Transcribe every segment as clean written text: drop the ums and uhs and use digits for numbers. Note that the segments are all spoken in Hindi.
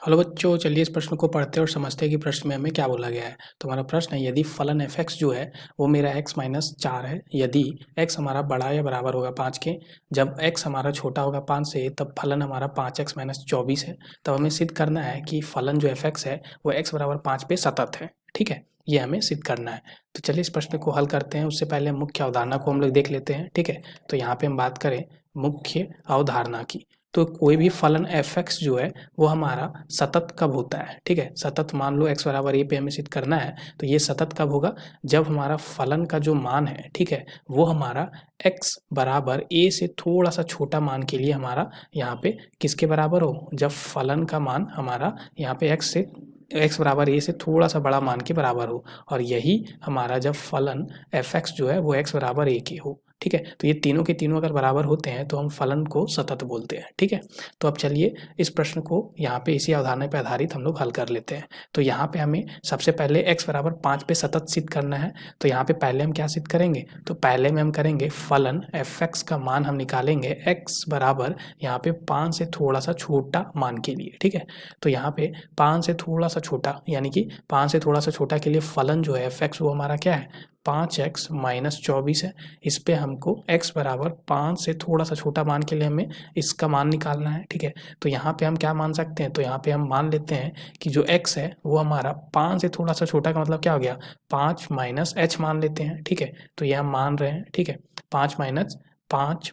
हेलो बच्चों, चलिए इस प्रश्न को पढ़ते हैं और समझते हैं कि प्रश्न में हमें क्या बोला गया है। तो हमारा प्रश्न है, यदि फलन एफ एक्स जो है वो मेरा x माइनस 4 है, यदि x हमारा बड़ा या बराबर होगा 5 के, जब x हमारा छोटा होगा 5 से, तब फलन हमारा 5x माइनस 24 है। तब हमें सिद्ध करना है कि फलन जो एफ एक्स है वो x बराबर 5 पे सतत है। ठीक है, ये हमें सिद्ध करना है। तो चलिए इस प्रश्न को हल करते हैं। उससे पहले मुख्य अवधारणा को हम लोग देख लेते हैं। ठीक है, तो यहाँ पे हम बात करें मुख्य अवधारणा की, तो कोई भी फलन एफ एक्स जो है वो हमारा सतत कब होता है। ठीक है, सतत मान लो x बराबर a पे हमें सिद्ध करना है, तो ये सतत कब होगा, जब हमारा फलन का जो मान है, ठीक है, वो हमारा x बराबर a से थोड़ा सा छोटा मान के लिए हमारा यहाँ पे किसके बराबर हो, जब फलन का मान हमारा यहाँ पे x बराबर a से थोड़ा सा बड़ा मान के बराबर हो, और यही हमारा जब फलन एफ एक्स जो है वो x बराबर a के हो। ठीक है, तो ये तीनों के तीनों अगर बराबर होते हैं तो हम फलन को सतत बोलते हैं। ठीक है, तो अब चलिए इस प्रश्न को यहाँ पे इसी अवधारणा पे आधारित हम लोग हल कर लेते हैं। तो यहाँ पे हमें सबसे पहले x बराबर 5 पे सतत सिद्ध करना है। तो यहाँ पे पहले हम क्या सिद्ध करेंगे, तो पहले में हम करेंगे फलन एफ एक्स का मान हम निकालेंगे x बराबर यहाँ पे 5 से थोड़ा सा छोटा मान के लिए। ठीक है, तो यहाँ पे 5 से थोड़ा सा छोटा, यानी कि 5 से थोड़ा सा छोटा के लिए फलन जो है एफ एक्स वो हमारा क्या है, 5x माइनस 24 है। इस पे हमको x बराबर 5 से थोड़ा सा छोटा मान के लिए हमें इसका मान निकालना है। ठीक है, तो यहाँ पे हम क्या मान सकते हैं, तो यहाँ पे हम मान लेते हैं कि जो x है वो हमारा 5 से थोड़ा सा छोटा का मतलब क्या हो गया, 5 माइनस h मान लेते हैं। ठीक है, तो ये हम मान रहे हैं। ठीक है, 5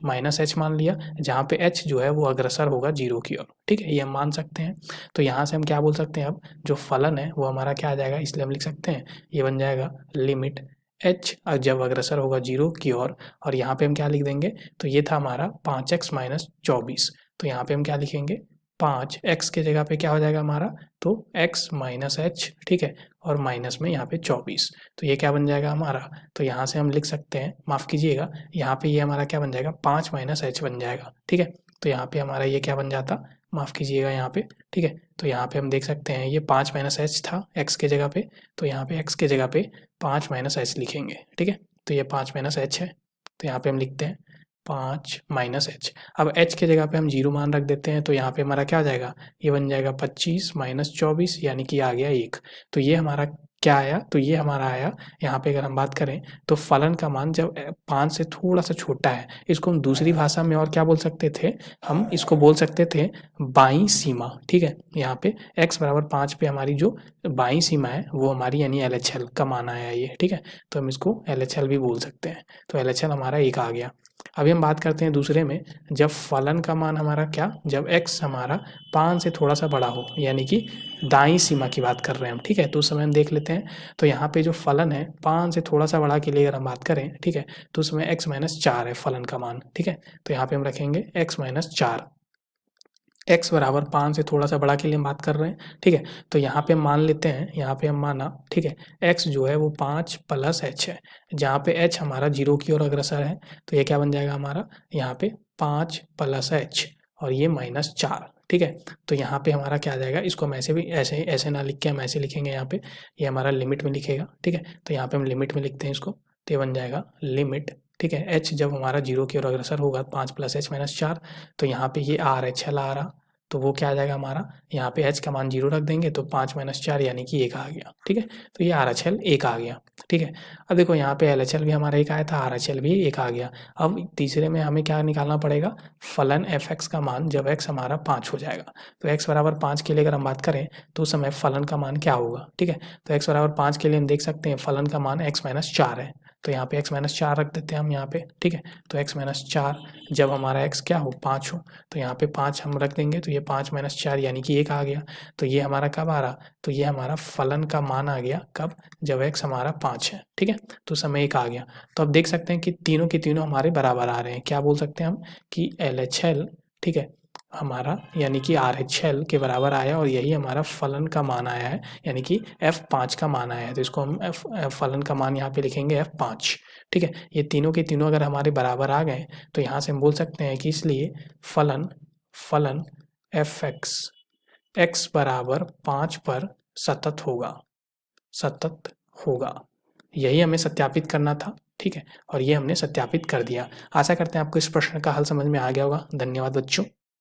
माइनस h मान लिया, जहाँ पे h जो है वो अग्रसर होगा 0 की ओर। ठीक है, ये हम मान सकते हैं। तो यहाँ से हम क्या बोल सकते हैं, अब जो फलन है वो हमारा क्या आ जाएगा, इसलिए हम लिख सकते हैं ये बन जाएगा लिमिट h जब अग्रसर होगा 0 की ओर, और यहाँ पे हम क्या लिख देंगे, तो ये था हमारा 5x माइनस 24। तो यहाँ पे हम क्या लिखेंगे, 5x के जगह पे क्या हो जाएगा हमारा, तो x माइनस h। ठीक है, और माइनस में यहाँ पे 24, तो ये क्या बन जाएगा हमारा, तो यहाँ से हम लिख सकते हैं, माफ़ कीजिएगा, यहाँ पे ये हमारा क्या बन जाएगा, 5 माइनस h बन जाएगा। ठीक है, तो यहाँ पे हमारा ये क्या बन जाता, माफ़ कीजिएगा यहाँ पे। ठीक है, तो यहाँ पे हम देख सकते हैं ये 5 माइनस h था x के जगह पे, तो यहाँ पे x के जगह पे 5 माइनस h लिखेंगे। ठीक है, तो ये 5 माइनस h है, तो यहाँ पे हम लिखते हैं 5 माइनस h। अब h के जगह पे हम 0 मान रख देते हैं, तो यहाँ पे हमारा क्या आ जाएगा, ये बन जाएगा 25 माइनस 24, यानी कि आ गया 1। तो ये हमारा क्या आया, तो ये हमारा आया, यहाँ पे अगर हम बात करें तो फलन का मान जब 5 से थोड़ा सा छोटा है, इसको हम दूसरी भाषा में और क्या बोल सकते थे, हम इसको बोल सकते थे बाईं सीमा। ठीक है, यहाँ पे x बराबर 5 पे हमारी जो बाईं सीमा है वो हमारी यानी LHL का मान आया ये। ठीक है, तो हम इसको LHL भी बोल सकते हैं। तो LHL हमारा 1 आ गया। अभी हम बात करते हैं दूसरे में, जब फलन का मान हमारा क्या, जब x हमारा 5 से थोड़ा सा बड़ा हो, यानी कि दाईं सीमा की बात कर रहे हैं हम। ठीक है, तो उस समय हम देख लेते हैं, तो यहाँ पे जो फलन है 5 से थोड़ा सा बड़ा के लिए अगर हम बात करें, ठीक है, तो उसमें x माइनस 4 है फलन का मान। ठीक है, तो यहाँ पे हम रखेंगे x माइनस 4, x बराबर 5 से थोड़ा सा बड़ा के लिए हम बात कर रहे हैं। ठीक है, तो यहाँ पे हम मान लेते हैं, यहाँ पे हम माना, ठीक है, x जो है वो 5 प्लस h है, जहाँ पे h हमारा 0 की ओर अग्रसर है, तो ये क्या बन जाएगा हमारा, यहाँ पे 5 प्लस h और ये माइनस 4। ठीक है, तो यहाँ पे हमारा क्या आ जाएगा, इसको हम ऐसे भी ऐसे ऐसे ना लिख के हम ऐसे लिखेंगे, यहाँ पे ये हमारा लिमिट में लिखेगा। ठीक है, तो यहाँ पे हम लिमिट में लिखते हैं इसको, तो ये बन जाएगा लिमिट, ठीक है, h जब हमारा 0 की ओर अग्रसर होगा 5 प्लस h माइनस 4, तो यहाँ पे ये r है, छल आ रहा, तो वो क्या आ जाएगा हमारा, यहाँ पे h का मान 0 रख देंगे तो 5 माइनस 4 यानी कि 1 आ गया। ठीक है, तो ये RHL 1 आ गया। ठीक है, अब देखो यहाँ पे LHL भी हमारा 1 आया था, RHL भी 1 आ गया। अब तीसरे में हमें क्या निकालना पड़ेगा, फलन fx का मान जब x हमारा 5 हो जाएगा, तो x बराबर 5 के लिए अगर हम बात करें तो उस समय फलन का मान क्या होगा। ठीक है, तो x बराबर 5 के लिए हम देख सकते हैं फलन का मान x माइनस 4 है, तो यहाँ पे x माइनस 4 रख देते हैं हम यहाँ पे। ठीक है, तो x माइनस 4 जब हमारा x क्या हो, 5 हो, तो यहाँ पे 5 हम रख देंगे, तो ये 5 माइनस 4 यानी कि 1 आ गया। तो ये हमारा कब आ रहा, तो ये हमारा फलन का मान आ गया कब, जब x हमारा 5 है। ठीक है, तो समय 1 आ गया। तो अब देख सकते हैं कि तीनों के तीनों हमारे बराबर आ रहे हैं। क्या बोल सकते हैं हम कि LHL, ठीक है, हमारा यानी कि RHL के बराबर आया, और यही हमारा फलन का मान आया है, यानी कि f5 का मान आया है। तो इसको हम फलन का मान यहाँ पे लिखेंगे f5। ठीक है, ये तीनों के तीनों अगर हमारे बराबर आ गए तो यहाँ से हम बोल सकते हैं कि इसलिए फलन fx x बराबर 5 पर सतत होगा। यही हमें सत्यापित करना था। ठीक है, और ये हमने सत्यापित कर दिया। आशा करते हैं आपको इस प्रश्न का हल समझ में आ गया होगा। धन्यवाद बच्चों।